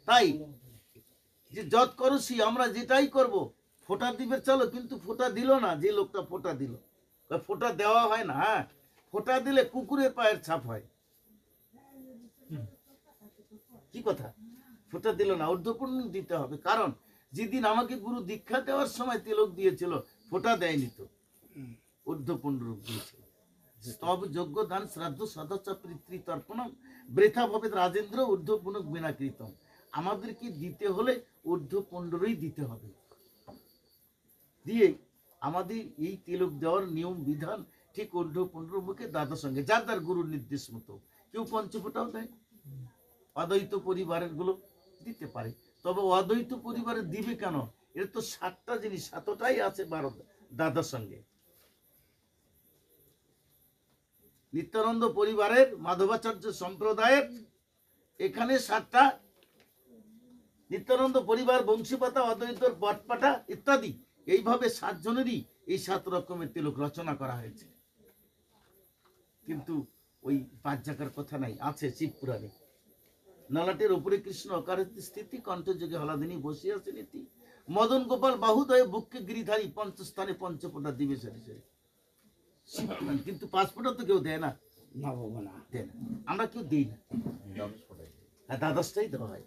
তাই যে যত করছি আমরা যেটাই করব, ফোঁটা দিবে চলো, কিন্তু ফোঁটা দিল না যে লোকটা ফোঁটা দিল, ফোঁটা দেওয়া হয় না। হ্যাঁ, ফোঁটা দিলে কুকুরের পায়ের ছাপ হয়। কি কথা? ফোঁটা দিল না, ঊর্ধ্বপুণ্ড দিতে হবে। কারণ যেদিন আমাকে গুরু দীক্ষা দেওয়ার সময় তিলক দিয়েছিল, ফোঁটা দেয়নি তো, ঊর্ধ্বপুণ্ড রূপ দিয়েছিল। স্তব যজ্ঞ দান শ্রাদ্ধ সদস্য পিতৃ তর্পণম বৃথা ভবে রাজেন্দ্র ঊর্ধ্বপুণ্ড বিনা কৃতম। আমাদেরকে দিতে হলে ঊর্ধ্বপুণ্ডরই দিতে হবে। দিয়ে আমাদের এই তিলক দেওয়ার নিয়ম বিধান ঠিক ঊর্ধ্বপুণ্ডর মুখে দাদার সঙ্গে, যার যার গুরুর নির্দেশ মতো। কেউ পঞ্চফোঁটাও দেয়, অদ্বৈত পরিবারের গুলো দিতে পারে। তবে অদ্বৈত পরিবারে দিবে কেন? এর তো 7টা জিনিস, 7টাই আছে 12 দাদার সঙ্গে। নিত্যানন্দ পরিবারের, মাধবাচার্য সম্প্রদায়ের এখানে 7টা, নিত্যানন্দ পরিবার, বংশীপাতা, অদ্বৈতর বটপাটা ইত্যাদি, এইভাবে 7 জনেরই এই 7 রকমের তিলক রচনা করা হয়েছে। কিন্তু ওই 5 জায়গার কথা নাই, আছে শিবপুরাণে। নলাটের উপরে কৃষ্ণ অকারিত স্থিতি, কণ্ঠযোগে হলাদিনী বসিয়াছে নীতি, মদন গোপাল বাহুদয়ে বুককে গিরিধারী, পঞ্চস্থানে পঞ্চফোঁটা দিবে সারি সারি। কিন্তু 5 ফোঁটা তো কেউ দেয় না, দেয় না, আমরা কেউ দিই না। হ্যাঁ, দ্বাদশটাই দেওয়া হয়,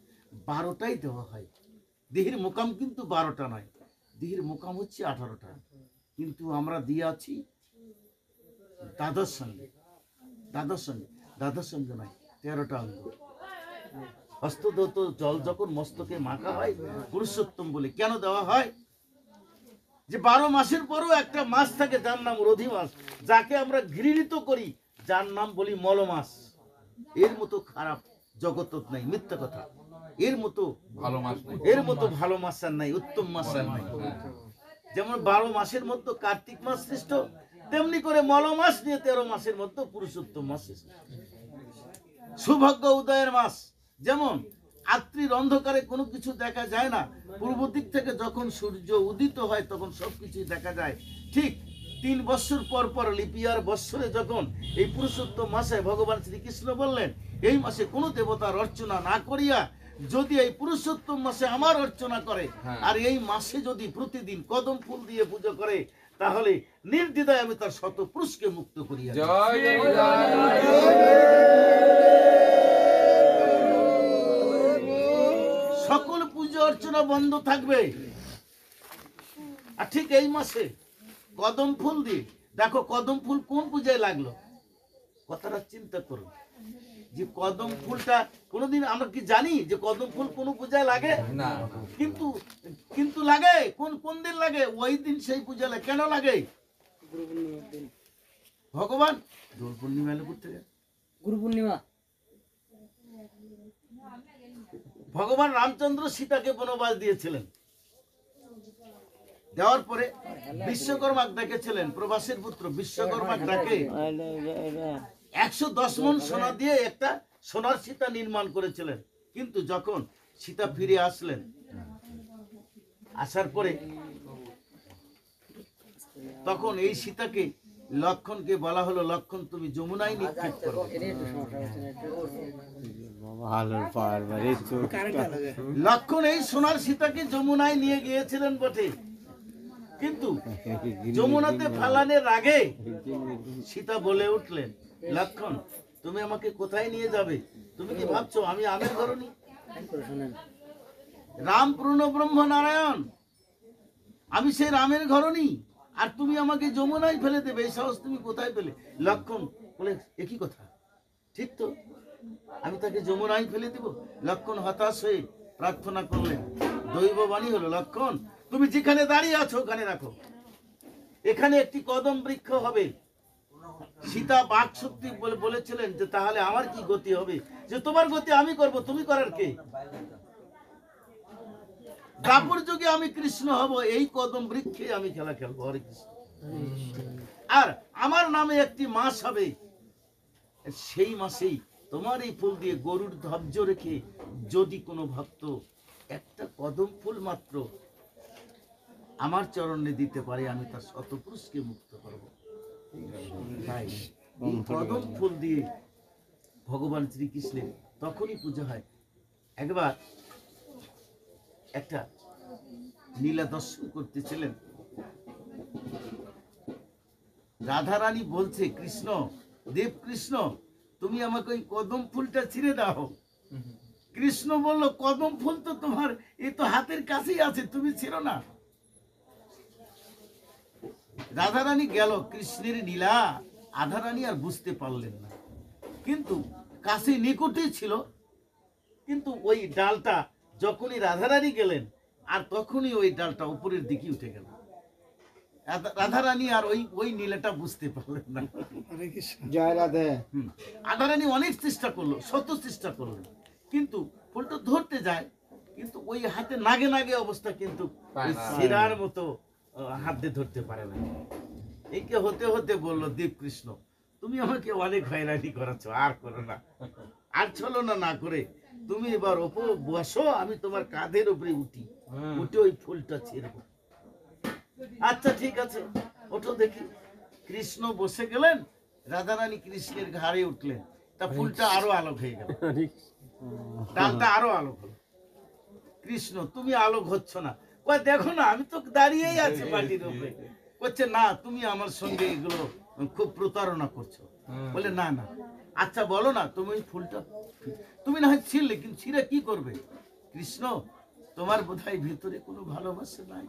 12টাই দেওয়া হয়। দেহের মোকাম কিন্তু 12টা নয়, দেহের মোকাম হচ্ছে 18টা। কিন্তু আমরা দিয়ে আছি দ্বাদশ সঙ্গে, দ্বাদশ সঙ্গে, দ্বাদশ সঙ্গে নয়, 13টা অঙ্গ। হস্তদত জল যখন মস্তকে মাখা হয় পুরুষোত্তম বলে কেন দেওয়া হয়? যে 12 মাসের পরও একটা মাস থাকে যার নাম রোধি মাস, যাকে আমরা ঘৃণিত করি, যার নাম বলি মল মাস। এর মতো খারাপ জগৎ নাই, মিথ্যা কথা। এর মতো ভালো মাস নাই, এর মতো ভালো মাস আর নাই, উত্তম মাস আর নাই। যেমন 12 মাসের মধ্যে কার্তিক মাস শ্রেষ্ঠ, তেমনি করে মল মাস নিয়ে 13 মাসের মধ্যে পুরুষোত্তম মাস শ্রেষ্ঠ। সৌভাগ্য উদয়ের মাস, যেমন রাত্রির অন্ধকারে কোনো কিছু দেখা যায় না, পূর্ব দিক থেকে যখন সূর্য উদিত হয় তখন সবকিছুই দেখা যায়। ঠিক 3 বৎসর পর পর লিপিয়ার বৎসরে যখন এই পুরুষোত্তম মাসে ভগবান শ্রীকৃষ্ণ বললেন, এই মাসে কোনো দেবতার অর্চনা না করিয়া যদি এই পুরুষোত্তম মাসে আমার অর্চনা করে, আর এই মাসে যদি প্রতিদিন কদম ফুল দিয়ে পুজো করে, তাহলে নির্দ্বিধায় আমি তার শত পুরুষকে মুক্ত করিয়া। সকল পূজা অর্চনা বন্ধ থাকবে। আর ঠিক এই মাসে কদম ফুল দিয়ে, দেখো কদম ফুল কোন পূজায় লাগলো, কথাটা চিন্তা করুন। যে কদম ফুলটা কোনোদিন আমরা কি জানি যে কদম ফুল কোন পূজায় লাগে না, কিন্তু কিন্তু লাগে কোন কোন দিন লাগে? ওই দিন সেই পূজা লাগে। কেন লাগে? ভগবান দোল পূর্ণিমা এলো করতে, গুরু পূর্ণিমা। ভগবান রামচন্দ্র সীতাকে বনবাস দিয়েছিলেন, দেওয়ার পরে বিশ্বকর্মা ডেকেছিলেন, প্রভাসের পুত্র বিশ্বকর্মা ডাকে 110 মণ সোনা দিয়ে একটা সোনার সীতা নির্মাণ করেছিলেন। কিন্তু যখন সীতা ফিরে আসলেন, আসার পরে তখন এই সীতাকে লক্ষণকে বলা হলো, লক্ষণ তুমি যমুনায় নিক্ষেপ করো। লক্ষণ এই সোনার সীতাকে যমুনায় নিয়ে গিয়েছিলেন বটে, কিন্তু যমুনাতে ফেলানোর আগে সীতা বলে উঠলেন, লক্ষণ তুমি আমাকে কোথায় নিয়ে যাবে? তুমি কি ভাবছো আমি আমের ধরনী? রাম পূর্ণ ব্রহ্ম নারায়ণ, আমি সেই রামের ঘরণী, আর তুমি আমাকে যমুনায় ফেলে দেবে, এই সাহস তুমি কোথায় পেলে? লক্ষণ বলে, একই কথা, ঠিক তো, আমি তাকে যমুনায় ফেলে দেব? লক্ষণ হতাশ হয়ে প্রার্থনা করলেন, দৈববাণী হলো, লক্ষণ তুমি যেখানে দাঁড়িয়ে আছো ওখানে রাখো, এখানে একটি কদম বৃক্ষ হবে। সীতা বাক শক্তি বলে বলেছিলেন যে তাহলে আমার কি গতি হবে? যে তোমার গতি আমি করব, তুমি করার কে? দ্বাপর যুগে আমি কৃষ্ণ হব, এই কদম বৃক্ষে আমি খেলা খেলবো, হরে কৃষ্ণ। আর আমার নামে একটি মাস হবে, সেই মাসেই তোমার এই ফুল দিয়ে গরুর ধ্বজ রেখে যদি কোনো ভক্ত একটা কদম ফুল মাত্র আমার চরণে দিতে পারে, আমি তার শত পুরুষকে মুক্ত করব। তাই এই কদম ফুল দিয়ে ভগবান শ্রীকৃষ্ণের তখনই পূজা হয়। একবার একটা নীলা দর্শন করতেছিলেন। রাধারানী বলছে, কৃষ্ণ, দেব কৃষ্ণ, তুমি আমাকে ওই কদম ফুলটা ছিঁড়ে দাও। কৃষ্ণ বলল, কদম ফুল তো তোমার এই তো হাতের কাছেই আছে, তুমি ছিঁড়ো না। রাধারানী গেল, কৃষ্ণের নীলা রাধারানী আর বুঝতে পারলেন না, কিন্তু কাছে নিকটেই ছিল। কিন্তু ওই ডালটা যখনই রাধারানী গেলেন, আর তখনই ওই ডালটা উপরের দিকে উঠে গেল। রাধারানী আর ওই নীলাটা বুঝতে পারলেন না। জয় রাধে। রাধারানী অনেক চেষ্টা করলো, শত চেষ্টা করলো, কিন্তু ফুলটা ধরতে যায়, কিন্তু ওই হাতে নাগে নাগে অবস্থা, কিন্তু শিরার মতো হাত দিয়ে ধরতে পারে না। এইকে হতে হতে বললো, দেব কৃষ্ণ, তুমি আমাকে অনেক হয়রানি করাচ্ছ, আর করো না, আর ছলনা না করে তুমি এবার ওপর বসো, আমি তোমার কাঁধের উপরে উঠি, উঠে ওই ফুলটা ছিঁড়বো। আচ্ছা ঠিক আছে, ওঠো দেখি। কৃষ্ণ বসে গেলেন, রাধারানী কৃষ্ণের ঘাড়ে উঠলেন, তা ফুলটা আরো আলোক হয়ে গেল, ডালটা আরো আলোক হলো। কৃষ্ণ, তুমি আলোক হচ্ছ না। কয়, দেখো না, আমি তো দাঁড়িয়েই আছি মাটির উপরে। বলছে, না, তুমি আমার সঙ্গে এগুলো খুব প্রতারণা করছো। বলে, না না, আচ্ছা বলো না, তুমি ওই ফুলটা তুমি না হয় ছিঁড়লে, কিন্তু ছিঁড়ে কি করবে? কৃষ্ণ, তোমার বোধহয় ভিতরে কোনো ভালোবাসা নাই,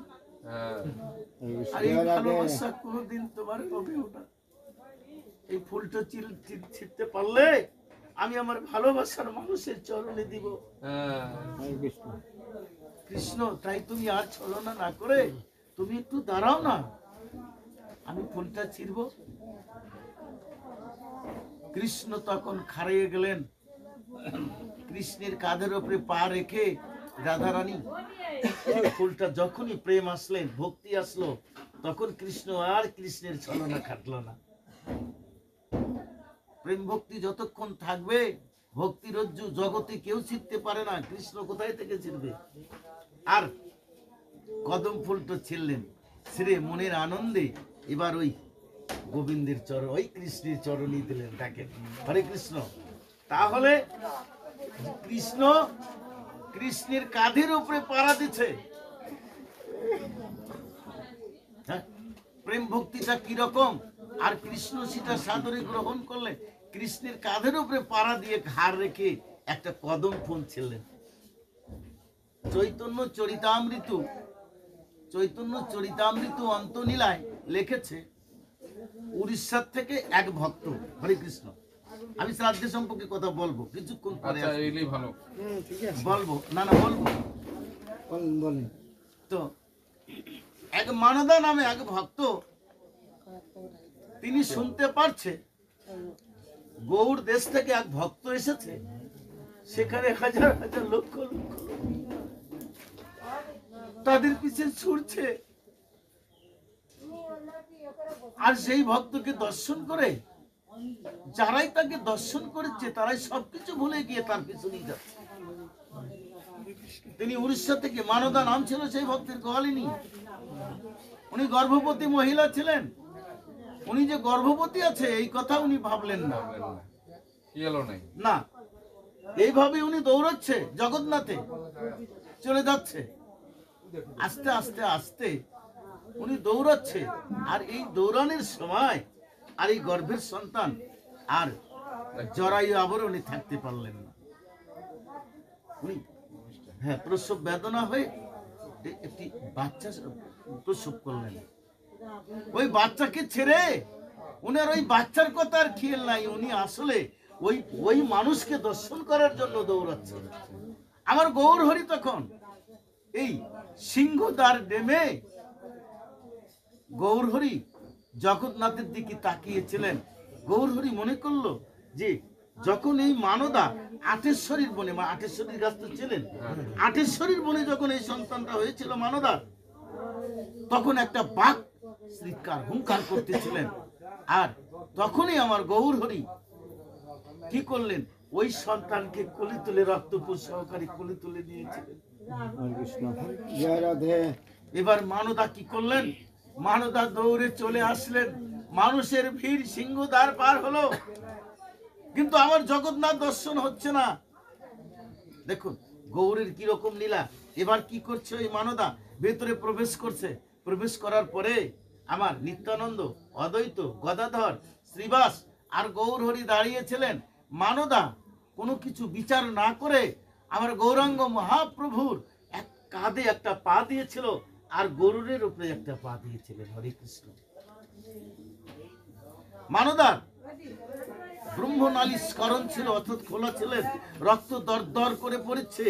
আর এই ভালোবাসা কোনোদিন তোমার হবেও না। এই ফুলটা ছিঁড়তে পারলে আমি আমার ভালোবাসার মানুষের চরণে দিব। কৃষ্ণ, তাই তুমি আর ছলনা না করে তুমি একটু দাঁড়াও না, আমি ফুলটা ছিঁড়ব। কৃষ্ণ তখন খাড়িয়ে গেলেন, কৃষ্ণের কাঁধের উপরে পা রেখে রাধারানী ফুলটা যখনই প্রেম আসলেন, ভক্তি আসলো, তখন কৃষ্ণ আর কৃষ্ণের ছলনা খাটলো না। প্রেম ভক্তি যতক্ষণ থাকবে, ভক্তি রজ্জু জগতে কেউ ছিঁড়তে পারে না। কৃষ্ণ কোথায় থেকে ছিঁড়বে? আর কদম ফুলটা ছিঁড়লেন, ছিঁড়ে মনের আনন্দে এবার ওই গোবিন্দের চরণ, ওই কৃষ্ণের চরণই দিলেন, ডাকেন, হরে কৃষ্ণ। তাহলে কৃষ্ণ কৃষ্ণের কাঁধের উপরে পাড়া দিচ্ছে। প্রেম ভক্তিটা কিরকম, আর কৃষ্ণ সেটা সাদরে গ্রহণ করলেন। কৃষ্ণের কাঁধের উপরে পাড়া দিয়ে ঘাড় রেখে একটা কদম ফুল ছিলেন। চৈতন্য চরিতামৃত অন্তনীলায় লিখেছে, উড়িষ্যার থেকে এক ভক্ত, হরে কৃষ্ণ, আমি শ্রাদ্ধ সম্পর্কে কথা বলবো কিছুক্ষণ পরে, বলবো না বলবো তো। এক মানদা নামে এক ভক্ত, তিনি শুনতে পারছে গৌড় দেশ থেকে এক ভক্ত এসেছে, সেখানে হাজার হাজার লক্ষ লক্ষ তাদের পিছে ছুটছে, আর সেই ভক্তকে দর্শন করে যারাই তাকে দর্শন করেছে তারাই সবকিছু ভুলে গিয়ে তার পিছনেই যাচ্ছে। তিনি উড়িষ্যা থেকে, মানদা নাম ছিল সেই ভক্তের, গোয়ালিনী। উনি গর্ভবতী মহিলা ছিলেন। উনি যে গর্ভবতী আছে এই কথা উনি ভাবলেন না, না, এইভাবে উনি দৌড়াচ্ছে, জগন্নাথে চলে যাচ্ছে, আস্তে আস্তে আস্তে উনি দৌড়াচ্ছে। আর এই দৌড়ানোর সময় আর এই গর্ভের সন্তান আর জরায়ু আবরণে থাকতে পারলেন না। উনি প্রসব বেদনা হয়ে একটি বাচ্চা প্রসব করলেন। ওই বাচ্চাকে ছেড়ে উনার ওই বাচ্চার কথা আর খেয়াল নাই, উনি আসলে ওই মানুষকে দর্শন করার জন্য দৌড়াচ্ছেন। আমার গৌর হরি তখন এই সিংহদ্বার ডেমে গৌর হরি জগন্নাথের দিকে তাকিয়েছিলেন। গৌর হরি মনে করলো যে যখন এই মানদা আটেশ্বরীর বনে, আটেশ্বরীর গাছ তো ছিলেন, আটেশ্বরীর বনে যখন এই সন্তানটা হয়েছিল মানদা, তখন একটা বাঘ চিৎকার হুঙ্কার করতেছিলেন। আর তখনই আমার গৌর হরি কি করলেন, ওই সন্তানকে কোলে তুলে, রক্তপুর সহকারী কোলে তুলে নিয়েছিলেন। এবার মানদা কি করলেন, মানদা দৌড়ে চলে আসলেন, মানুষের ভিড়, সিংহদ্বার পার হলো, কিন্তু আমার জগন্নাথ দর্শন হচ্ছে না। দেখুন, গৌরের কি রকম লীলা। এবার কি করছে ওই মানদা, ভেতরে প্রবেশ করছে। প্রবেশ করার পরে আমার নিত্যানন্দ, অদ্বৈত, গদাধর, শ্রীবাস আর গৌরহরি দাঁড়িয়েছিলেন। মানদা কোনো কিছু বিচার না করে আমার গৌরাঙ্গ মহাপ্রভুর এক কাঁধে একটা পা দিয়েছিল আর গরুরের উপরে একটা পা দিয়েছিলেন। হরে কৃষ্ণ। মানদার ব্রহ্মনালী স্করণ ছিল, অর্থাৎ খোলা ছিলেন, রক্ত দর দর করে পড়েছে।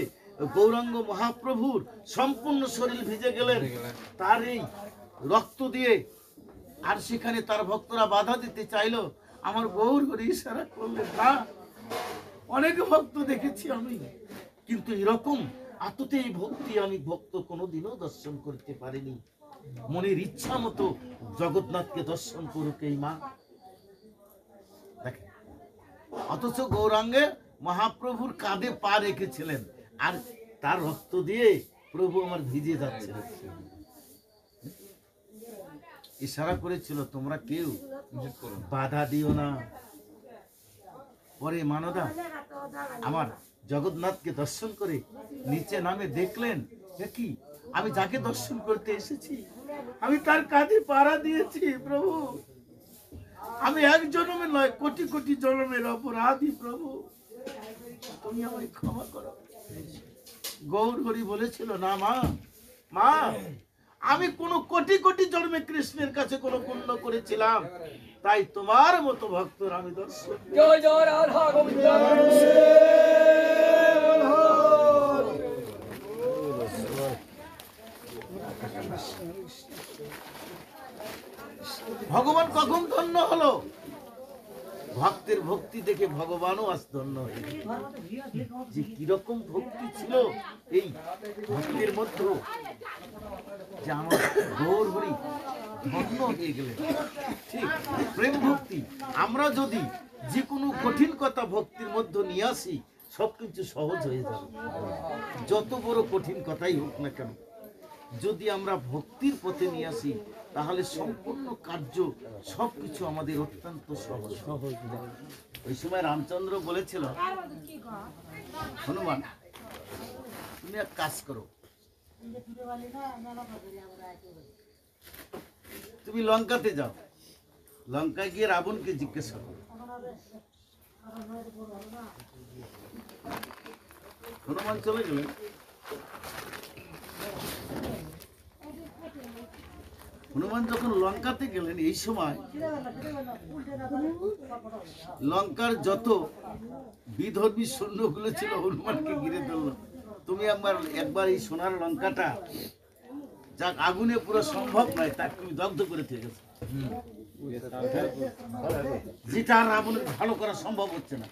গৌরাঙ্গ মহাপ্রভুর সম্পূর্ণ শরীর ভিজে গেলেন তার এই রক্ত দিয়ে। আর সেখানে তার ভক্তরা বাধা দিতে চাইলো। আমার গৌর হরি ইশারা করলেন, না, অনেক ভক্ত দেখেছি আমি, কিন্তু এরকম এতটাই ভক্তি আমি ভক্ত কোনোদিনও দর্শন করতে পারিনি। মনের ইচ্ছা মতো জগন্নাথকে দর্শন করুক এই মা। দেখেন, অথচ গৌরাঙ্গে মহাপ্রভুর কাঁধে পা রেখেছিলেন আর তার রক্ত দিয়ে প্রভু আমার ভিজে যাচ্ছে। ইশারা করেছিল, তোমরা কেউ বাধা দিও না। পরে মানদা আমার জগন্নাথকে দর্শন করে নিচে নামে দেখলেন, কি আমি যাকে দর্শন করতে এসেছি আমি তার কাঁধে পাড়া দিয়েছি। প্রভু, আমি এক জন্মে নয়, কোটি কোটি জন্মের অপরাধী। প্রভু, তুমি আমায় ক্ষমা করো। গৌর হরি বলেছিল, না মা, মা, আমি কোন কোটি কোটি জন্মে কৃষ্ণের কাছে কোন পুণ্য করেছিলাম, তাই তোমার মতো ভক্তর আমি দর্শন। জয় জয় রাধা গোবিন্দ। ভগবান কখন ধন্য হলো? ভক্তের ভক্তি দেখে ভগবানও আজ ধন্য হয়ে গেল। যে কিরকম ভক্তি ছিল এই ভক্তের মধ্যে, যে আমার গৌর হরি ধন্য হয়ে গেলেন। ঠিক প্রেম ভক্তি। আমরা যদি যে কোনো কঠিন কথা ভক্তির মধ্যে নিয়ে আসি, সবকিছু সহজ হয়ে যাবে। যত বড় কঠিন কথাই হোক না কেন, যদি আমরা ভক্তির পথে নিয়ে আসি, তাহলে সম্পূর্ণ কার্য সবকিছু আমাদের অত্যন্ত সহজ। ওই সময় রামচন্দ্র বলেছিল, হনুমান, তুমি এক কাজ করো, তুমি লঙ্কাতে যাও, লঙ্কায় গিয়ে রাবণকে জিজ্ঞেস করো। হনুমান চলে গেলেন। হনুমান যখন লঙ্কাতে গেলেন, এই সময় লঙ্কার যত বিধর্মী সৈন্যগুলো ছিল হনুমানকে ঘিরে ধরল। তুমি একবার এই সোনার লঙ্কাটা যা আগুনে পুরো সম্ভব নয়, তাকে তুমি দগ্ধ করে দিয়ে গেছো, যেটা আর রাবণের ভালো করা সম্ভব হচ্ছে না।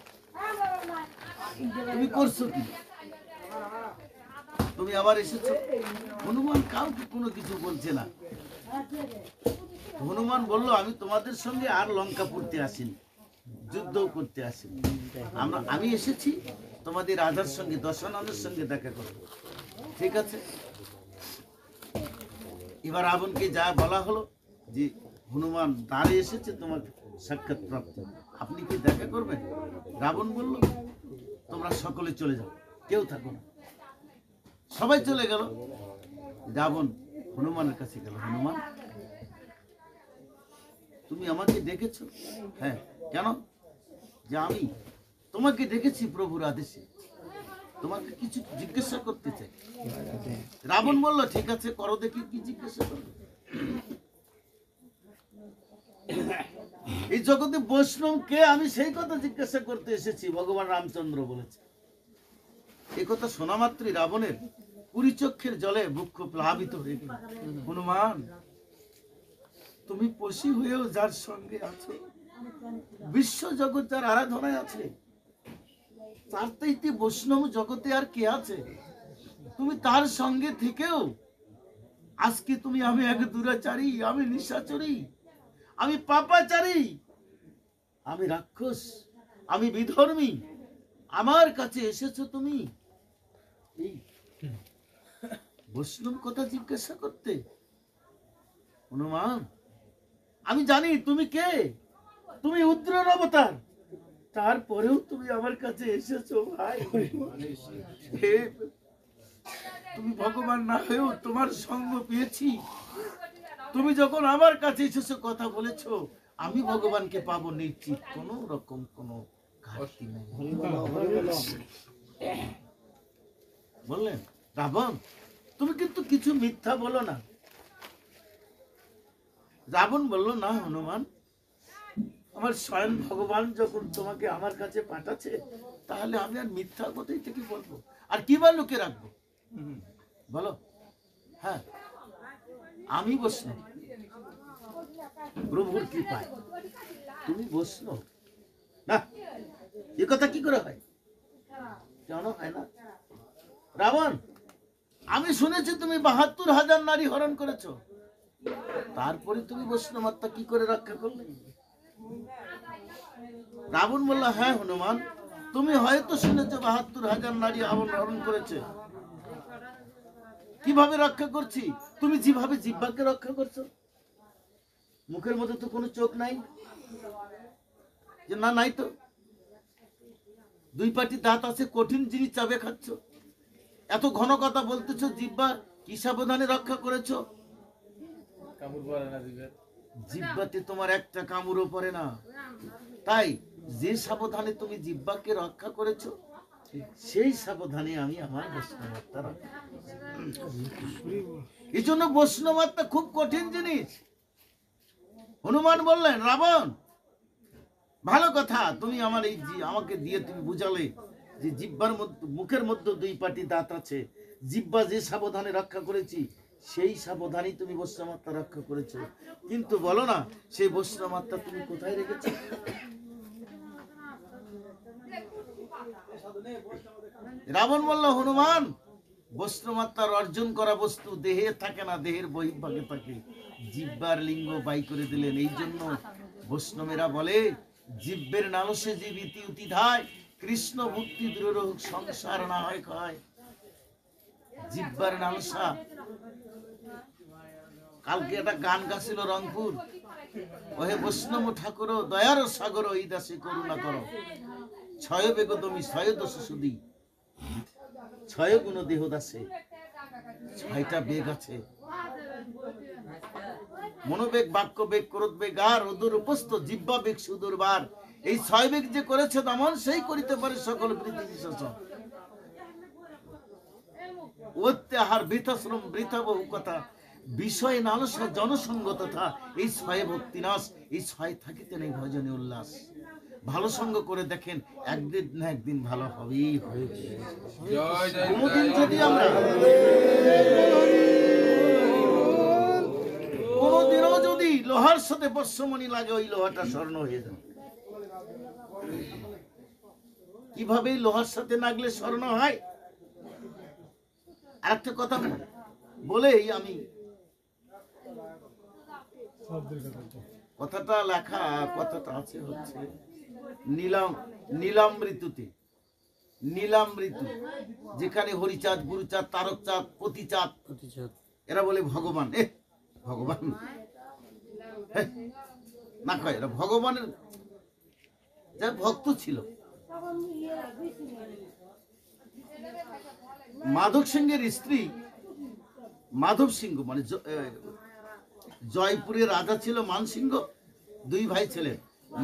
তুমি করছো কি? তুমি আবার এসেছো। হনুমান কাউকে কোনো কিছু বলছে না। হনুমান বলল, আমি তোমাদের সঙ্গে আর লঙ্কা পড়তে আসিনি, যুদ্ধ করতে আসিনি। আমি এসেছি তোমাদের রাজার সঙ্গে, দশাননের সঙ্গে দেখা করবো। ঠিক আছে। এবার রাবণকে যা বলা হলো যে হনুমান দ্বারে এসেছে তোমার সাক্ষাৎ প্রাপ্ত, আপনি কি দেখা করবেন? রাবণ বলল, তোমরা সকলে চলে যাও, কেউ থাকো না। সবাই চলে গেল। রাবণ হনুমানের কাছে গেল, হনুমান, তুমি আমাকে ডেকেছো? হ্যাঁ। কেন? যে আমি তোমাকে ডেকেছি প্রভুর আদেশে, তোমাকে কিছু জিজ্ঞাসা করতে চাই। রাবণ বলল, ঠিক আছে, করো দেখি, কি জিজ্ঞাসা করবে। এই জগতে বৈষ্ণব কে, আমি সেই কথা জিজ্ঞাসা করতে এসেছি, ভগবান রামচন্দ্র বলেছে। এই কথা শোনা মাত্রই রাবণের পুরীচক্ষের জলে মুখ প্লাবিত হয়ে গেল। হনুমান, তুমি পশু হয়েও যার সঙ্গে আছো, বিশ্ব জগৎ যার আরাধনায় আছে, তার চাইতে বৈষ্ণব জগতে আর কে আছে? তুমি তার সঙ্গে থেকেও আজকে তুমি, আমি এক দুরাচারী, আমি নিশাচরী, আমি পাপাচারী, আমি রাক্ষস, আমি বিধর্মী, আমার কাছে এসেছো তুমি এই বৈষ্ণব কথা জিজ্ঞাসা করতে? হনুমান, আমি জানি তুমি কে, তুমি উগ্র অবতার, তারপরেও তুমি আমার কাছে এসেছো ভাই। তুমি ভগবান না হয়েও তোমার সঙ্গ পেয়েছি। তুমি যখন আমার কাছে এসেছো, কথা বলেছো, আমি ভগবানকে পাবো নিশ্চিত, কোনো রকম কোনো ঘাটতি নেই। বললেন রাবণ, তুমি কিন্তু কিছু মিথ্যা বলো না। রাবণ বলল, না হনুমান, আমার স্বয়ং ভগবান যখন তোমাকে আমার কাছে পাঠাচ্ছে, তাহলে আমি আর মিথ্যা কথাই থেকে বলবো, আর কি বা লুকে রাখবো বলো? হ্যাঁ, আমি বৈষ্ণব, প্রভুর কৃপায় তুমি বৈষ্ণব না, এ কথা কি করে হয়? কেন হয় না? রাবণ, আমি শুনেছি তুমি ৭২,০০০ নারী হরণ করেছো, তারপরে তুমি বৈষ্ণবত্বা কি করে রক্ষা করলে? রাবণ বলল, হ্যাঁ হনুমান, তুমি হয়তো শুনেছো ৭২,০০০ নারী হরণ করেছে। কিভাবে রক্ষা করছি? তুমি যেভাবে জিহ্বাকে রক্ষা করছো, মুখের মধ্যে তো কোনো চোখ নাই, যে না নাই তো, 2 পাটি দাঁত আছে, কঠিন জিনিস চাবে খাচ্ছ, এত ঘন কথা বলতেছো, জিহ্বা কি সাবধানে রক্ষা করেছো? জিহ্বাতে তোমার একটা কামড়ও পড়ে না। তাই যে সাবধানে তুমি জিহ্বাকে রক্ষা করেছো, সেই সাবধানে আমি আমার বৈষ্ণবত্তা রক্ষা করেছি। এই জন্য বৈষ্ণবত্তা খুব কঠিন জিনিস। হনুমান বললেন, রাবণ, ভালো কথা, তুমি আমার এই আমাকে দিয়ে তুমি বুঝালে যে জিহ্বার মধ্যে, মুখের মধ্যে 2 পাটি দাঁত আছে, জিহ্বা যে সাবধানে রক্ষা করেছি, সেই সাবধানেই তুমি বৈষ্ণবত্তা রক্ষা করেছো। কিন্তু বলো না, সেই বৈষ্ণবত্তা তুমি কোথায় রেখেছো? রাবণ বলল, হনুমান, বৈষ্ণবত্তার অর্জন করা বস্তু দেহে থাকে না, দেহের বহির্ভাগে থাকে। জিহ্বার লিঙ্গ বাই করে দিলেন। এই জন্য বৈষ্ণবেরা বলে, জিহ্বের নালসে জীব ইতি উতি ধায়, কৃষ্ণ ভক্তি দৃঢ় সংসার না হয় ক্ষয়। জিহ্বার নালসা, কালকে একটা গান গাছিল রংপুর, ওহে বৈষ্ণব ঠাকুর দয়ার সাগর, এই দাসে করুণা করো, ছয় বেগ তুমি 6 দোষ সুদি, 6 গুণ দেহ দাসে, 6টা বেগ আছে, মনোবেগ, বাক্য বেগ, ক্রোধ বেগ, আর অদূর উপস্থ জিহ্বা বেগ সুদূরবার। এই 6 বেগ যে করেছে দমন, সেই করিতে পারে সকল পৃথিবী শাসন। অত্যাহার বৃথাশ্রম বৃথা বহু কথা, বিষয় নালসা জনসঙ্গ তথা, এই 6 ভক্তি নাশ, এই 6 থাকিতে নেই ভজনে উল্লাস। ভালো সঙ্গ করে দেখেন, একদিন না একদিন ভালো হবেই হবে। কোনদিন যদি আমরা কোনদিনও যদি লোহার সাথে বর্ষমণি লাগে, ওই লোহাটা স্বর্ণ হয়ে যাবে। কিভাবে লোহার সাথে লাগলে স্বর্ণ হয়? আরেকটা কথা বলেই আমি, কথাটা লেখা, কথাটা আছে হচ্ছে নীলাম ঋতুতে, নীলাম ঋতু, যেখানে হরিচাঁদ, গুরুচাঁদ, তারকচাঁদ, পতিচাঁদ, এরা বলে ভগবান, ভগবান না কয়, এরা ভগবানের যা ভক্ত ছিল। মাধব সিংহের স্ত্রী, মাধব সিংহ মানে জয়পুরের রাজা ছিল মানসিংহ, 2 ভাই ছিলেন,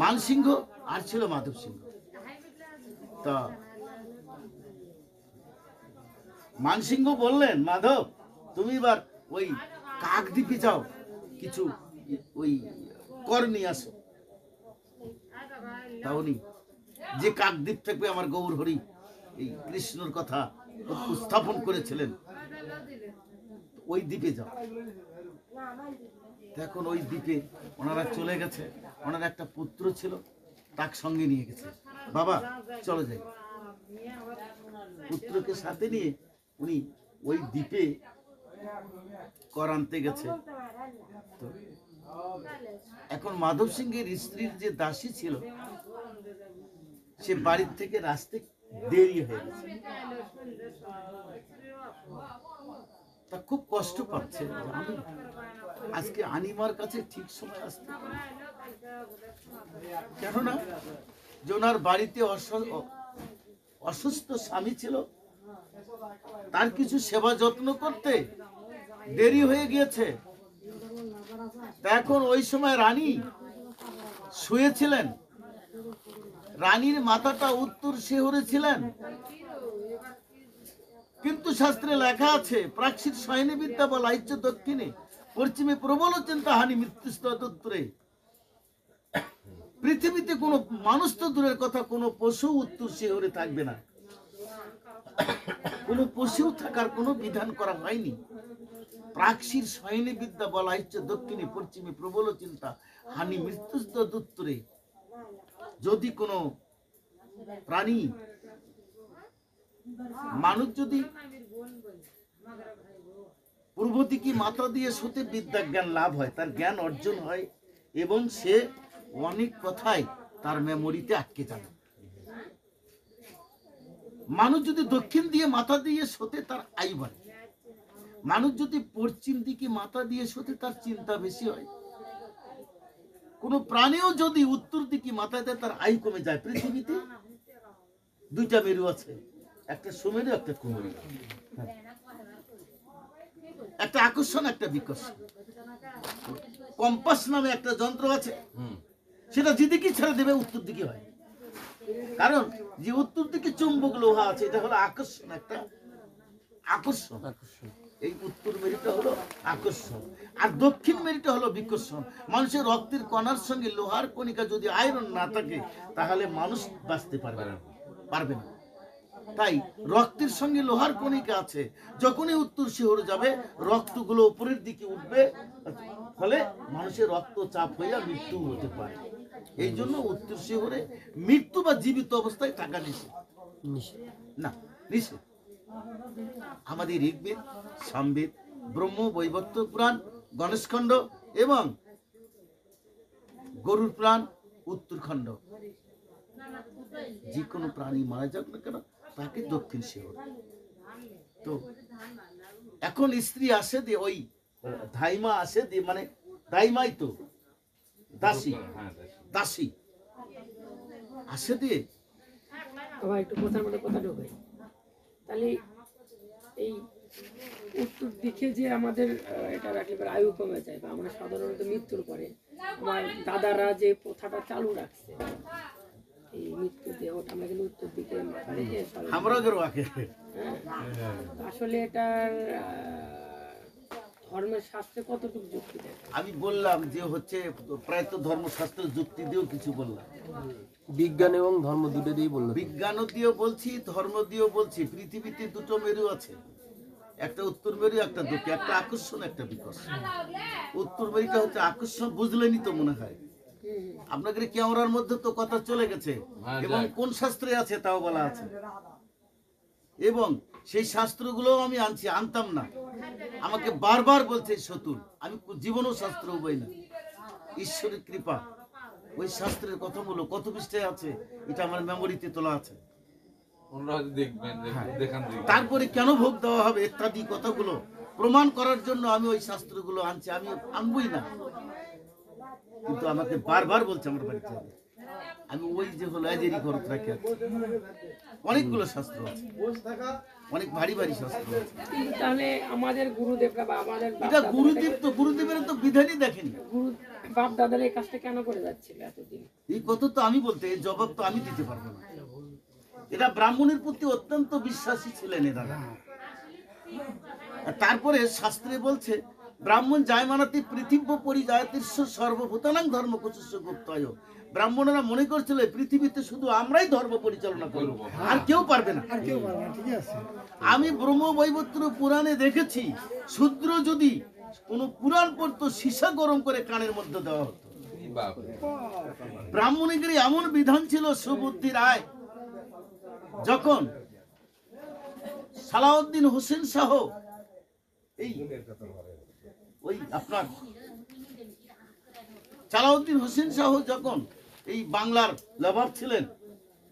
মানসিংহ আর ছিল মাধব সিংহ। তা মানসিংহ বললেন, মাধব, তুমি এবার ওই কাকদ্বীপে যাও, কিছু ওই কর নিয়ে আসো। তা উনি যে কাকদ্বীপ থেকে আমার গৌর হরি এই কৃষ্ণর কথা উপস্থাপন করেছিলেন, ওই দ্বীপে যাও। এখন ওই দ্বীপে ওনারা চলে গেছে, ওনার একটা পুত্র ছিল, তাক সঙ্গে নিয়ে গেছে, বাবা চলে যাই। পুত্রকে সাথে নিয়ে উনি ওই দ্বীপে কর আনতে গেছে। তো এখন মাধব সিংহের স্ত্রীর যে দাসী ছিল, সে বাড়ির থেকে আসতে দেরি হয়ে গেছে, তা খুব কষ্ট পাচ্ছে, আমি আজকে আনিমার কাছে ঠিক সময় আসতে, কেননা যে ওনার বাড়িতে অসুস্থ স্বামী ছিল, তার কিছু সেবা যত্ন করতে দেরি হয়ে গিয়েছে। তা এখন ওই সময় রানী শুয়েছিলেন, রানীর মাথাটা উত্তর শিহরে ছিলেন, কিন্তু শাস্ত্রে লেখা আছে প্রাচীর শয়নে বিদ্যা বলা ইচ্ছ দক্ষিণে পশ্চিমে প্রবল চিন্তা হানি মৃত্যুস্তরে। পৃথিবীতে কোনো মানুষ তো দূরের কথা, কোনো পশু উত্তর শিহরে থাকবে না, কোনো পশু থাকার কোনো বিধান করা হয়নি। প্রাচীর শয়নে বিদ্যা বলা ইচ্ছ দক্ষিণে পশ্চিমে প্রবল চিন্তা হানি মৃত্যুস্তরে। যদি কোনো প্রাণী মানুষ যদি পূর্ব দিকে মাথা দিয়ে শুতে বিদ্যা জ্ঞান লাভ হয়, তার জ্ঞান অর্জন হয় এবং সে অনেক কথাই তার মেমোরিতে আটকে যাবে। মানুষ যদি দক্ষিণ দিয়ে মাথা দিয়ে শুতে তার আয়ু বাড়ে, মানুষ যদি পশ্চিম দিকে মাথা দিয়ে শুতে তার চিন্তা বেশি হয়। কোন প্রাণীও যদি উত্তর দিকে মাথা দেয় তার আয়ু কমে যায়। পৃথিবীতে দুইটা মেরু আছে, একটা সুমেরু একটা কুমেরু, একটা আকর্ষণ একটা বিকর্ষণ। কম্পাস নামে একটা যন্ত্র আছে, সেটা যেদিকে ছেড়ে দেবে উত্তর দিকে হয়। কারণ যে উত্তর দিকে চুম্বক লোহা আছে এটা হলো আকর্ষণ, একটা আকর্ষণ। এই উত্তর মেরুটা হলো আকর্ষণ আর দক্ষিণ মেরুটা হলো বিকর্ষণ। মানুষের রক্তের কণার সঙ্গে লোহার কণিকা যদি আয়রন না থাকে তাহলে মানুষ বাঁচতে পারবে না। তাই রক্তের সঙ্গে লোহার কণিকা আছে, যখনই উত্তর শিহরে যাবে রক্তগুলো উপরের দিকে উঠবে, ফলে মানুষের রক্তচাপ হইয়া মৃত্যু হতে পারে। এই জন্য উত্তর শিহরে মৃত্যু বা জীবিত অবস্থায় থাকা নিষেধ না, নিষেধ। আমাদের ঋগ্বেদ, সামবেদ, ব্রহ্ম বৈবর্ত পুরাণ, গণেশখণ্ড এবং গরুর পুরাণ, উত্তরখণ্ড, যে কোনো প্রাণী মারা যাক না কেন তাকে দক্ষিণ শিহর। তো এখন স্ত্রী আসে দিয়ে ওই ধাইমা আসে দিয়ে, মানে দাইমাই তো দাসী, দাসী আসে দিয়ে আবার একটু কথার মধ্যে কথা ঢোকে। তাহলে এই উত্তর দিকে যে আমাদের এটা রাখলে পরে আয়ু কমে যায়, বা আমরা সাধারণত মৃত্যুর পরে আমার দাদারা যে প্রথাটা চালু রাখছে, এই মৃত্যু দেহটা আমরা কিন্তু উত্তর দিকে মাথা রেখে আসলে এটার ধর্মের শাস্ত্রে কতটুকু যুক্তি দেয়? আমি বললাম যে হচ্ছে প্রায়ত ধর্মশাস্ত্রের যুক্তি দিয়েও কিছু বললাম, বিজ্ঞান এবং ধর্ম দুটো দিয়েই বললো। বিজ্ঞান দিয়েও বলছি, ধর্ম দিয়েও বলছি। পৃথিবীতে দুটো মেরু আছে, একটা উত্তর মেরু একটা দক্ষিণ, একটা আকর্ষণ একটা বিকর্ষণ। উত্তর মেরুটা হচ্ছে আকর্ষণ, বুঝলেনি তো মনে হয় আপনাদের ক্যামেরার মধ্যে তো কথা চলে গেছে, এবং কোন শাস্ত্রে আছে তাও বলা আছে, এবং সেই শাস্ত্রগুলো আমি আনতাম না, আমাকে বারবার বলছে শতুর, আমি জীবনও শাস্ত্র বই না। ঈশ্বরের কৃপা, ওই শাস্ত্রের কথাগুলো কত পৃষ্ঠায় আছে এটা আমার মেমোরিতে তোলা আছে। তারপরে কেন ভোগ দেওয়া হবে ইত্যাদি কথাগুলো প্রমাণ করার জন্য আমি ওই শাস্ত্রগুলো আনছি, আমি আনবই না, কিন্তু আমাকে বারবার বলছে আমার বাড়িতে। আমি ওই যে হলো এজেরি করত রাখি, অনেকগুলো শাস্ত্র আছে, অনেক ভারী ভারী শাস্ত্র আছে। তাহলে আমাদের গুরুদেবরা বা আমাদের এটা গুরুদেব তো, গুরুদেবের তো বিধানই দেখেনি। বাপ দাদারা এই কাজটা কেন করে যাচ্ছিল এতদিন? এই কথা তো আমি বলতে, এই জবাব তো আমি দিতে পারবো না। এটা ব্রাহ্মণের প্রতি অত্যন্ত বিশ্বাসী ছিলেন এরা। তারপরে শাস্ত্রে বলছে ব্রাহ্মণ জায়মানাতি পৃথিবী পরিজায়তীর্ষ সর্বভূতানাং ধর্ম কুচস্য গুপ্তয়। ব্রাহ্মণরা মনে করছিল পৃথিবীতে শুধু আমরাই ধর্ম পরিচালনা করব, আর কেউ পারবে না। আমি ব্রহ্ম বৈবর্ত পুরাণে দেখেছি, শূদ্র যদি কোন পুরাণ পড়তো সীসা গরম করে কানের মধ্যে দেওয়া হতো। ব্রাহ্মণীদের এমন বিধান ছিল, সুবুদ্ধি রায় যখন সালাউদ্দিন হোসেন শাহ, এই ওই আপনার সালাউদ্দিন হোসেন শাহ যখন এই বাংলার নবাব ছিলেন,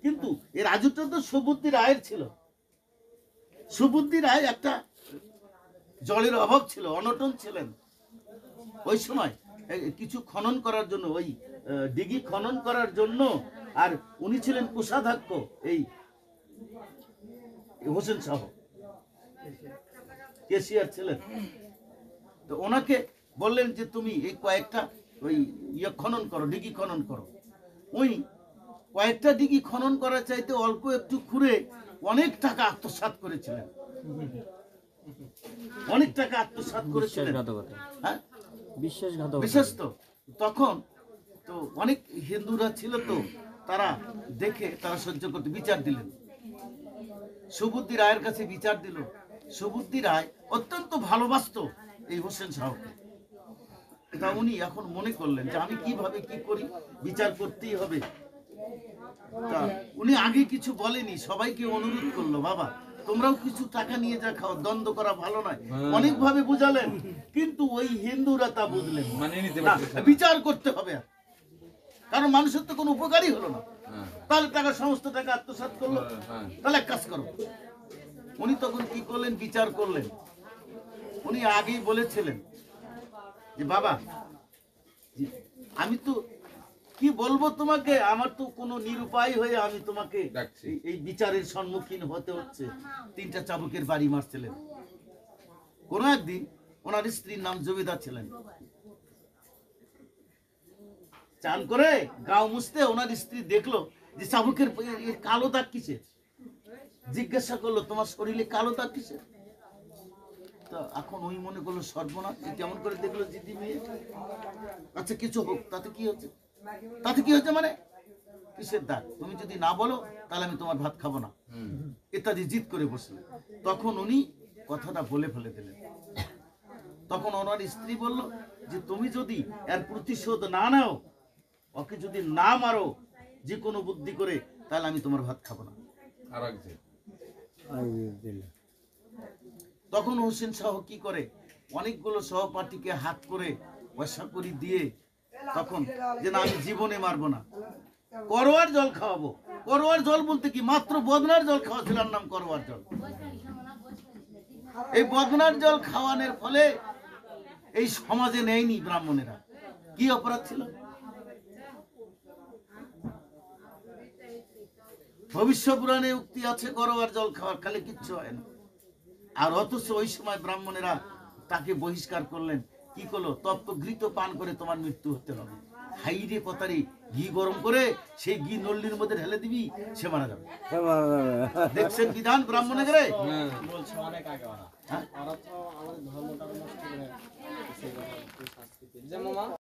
কিন্তু এর রাজত্ব তো সুবুদ্ধি রায়ের ছিল। সুবুদ্ধি রায় একটা জলের অভাব ছিল, অনটন ছিলেন। ওই সময় কিছু খনন করার জন্য, ওই দিঘি খনন করার জন্য, আর উনি ছিলেন কোষাধ্যক্ষ এই হোসেন শাহ। কেশিয়ার ছিলেন। তো ওনাকে বললেন যে তুমি এই কয়েকটা ওই খনন করো, ডিগি খনন করো। ওই কয়েকটা ডিগি খনন করার চাইতে অল্প একটু খুঁড়ে অনেক টাকা আত্মসাৎ করেছিলেন, অনেক টাকা আত্মসাৎ করেছিলেন। বিশ্বাসঘাতকতা। হ্যাঁ, বিশ্বাসঘাতকতা। বিশেষ তো তখন তো অনেক হিন্দুরা ছিল, তো তারা দেখে তারা সহ্য করতে বিচার দিলেন। সুবুদ্ধি রায়ের কাছে বিচার দিল। সুবুদ্ধি রায় অত্যন্ত ভালোবাসতো এই হোসেন শাহকে। তা উনি এখন মনে করলেন যে আমি কিভাবে কি করি, বিচার করতেই হবে। তা উনি আগে কিছু বলেনি, সবাইকে অনুরোধ করলো, বাবা তোমরাও কিছু টাকা নিয়ে যা খাও, দ্বন্দ্ব করা ভালো নয়। অনেক ভাবে বুঝালেন, কিন্তু ওই হিন্দুরা তা বুঝলেন না, বিচার করতে হবে। কারণ মানুষের তো কোনো উপকারই হলো না, তাহলে টাকা সমস্ত টাকা আত্মসাৎ করলো, তাহলে এক কাজ করো। উনি তখন কি করলেন, বিচার করলেন। উনি আগেই বলেছিলেন যে বাবা আমি তো কি বলবো তোমাকে, আমার তো কোনো নিরুপায় হয়ে আমি তোমাকে এই বিচারের সম্মুখীন হতে হচ্ছে। 3টা চাবুকের বাড়ি মারছিলেন। কোন একদিন ওনার স্ত্রীর নাম জবেদা ছিলেন, চান করে গাও মুছতে ওনার স্ত্রী দেখলো যে চাবুকের কালো দাগ কিসের। জিজ্ঞাসা করলো তোমার শরীরে কালো দাগ কিসের। তো এখন ওই মনে করলো সর্বনাশ, কেমন করে দেখলো দিদি মেয়ে। আচ্ছা কিছু হোক, তাতে কি হচ্ছে, তাতে কি হচ্ছে মানে কিসের দাগ, তুমি যদি না বলো তাহলে আমি তোমার ভাত খাবো না, ইত্যাদি জিদ করে বসলেন। তখন উনি কথাটা বলে ফেলে দিলেন। তখন ওনার স্ত্রী বলল যে তুমি যদি এর প্রতিশোধ না নাও, ওকে যদি না মারো যে কোনো বুদ্ধি করে, তাহলে আমি তোমার ভাত খাবো না। তখন হোসেন শাহ কি করে, অনেকগুলো সহপাঠীকে হাত করে পয়সা করি দিয়ে তখন যে না আমি জীবনে মারবো না, করোয়ার জল খাওয়াবো। করোয়ার জল বলতে কি, মাত্র বদনার জল খাওয়াছিল, নাম করোয়ার জল। এই বদনার জল খাওয়ানোর ফলে এই সমাজে নেয়নি ব্রাহ্মণেরা। কি অপরাধ ছিল? ভবিষ্য পুরাণে উক্তি আছে করোয়ার জল খাওয়ার, খালি কিচ্ছু হয় না। আর অথচ ওই সময় ব্রাহ্মণেরা তাকে বহিষ্কার করলেন। কি করলো, তপ্ত ঘৃত পান করে তোমার মৃত্যু হতে হবে। হাইরে কথারি, ঘি গরম করে সেই ঘি নল্লির মধ্যে ঢেলে দিবি, সে মারা যাবে। দেখছেন বিধান ব্রাহ্মণের? বলছে অনেক আগে ওরা তো আমাদের ধর্মটা নষ্ট করে যেমন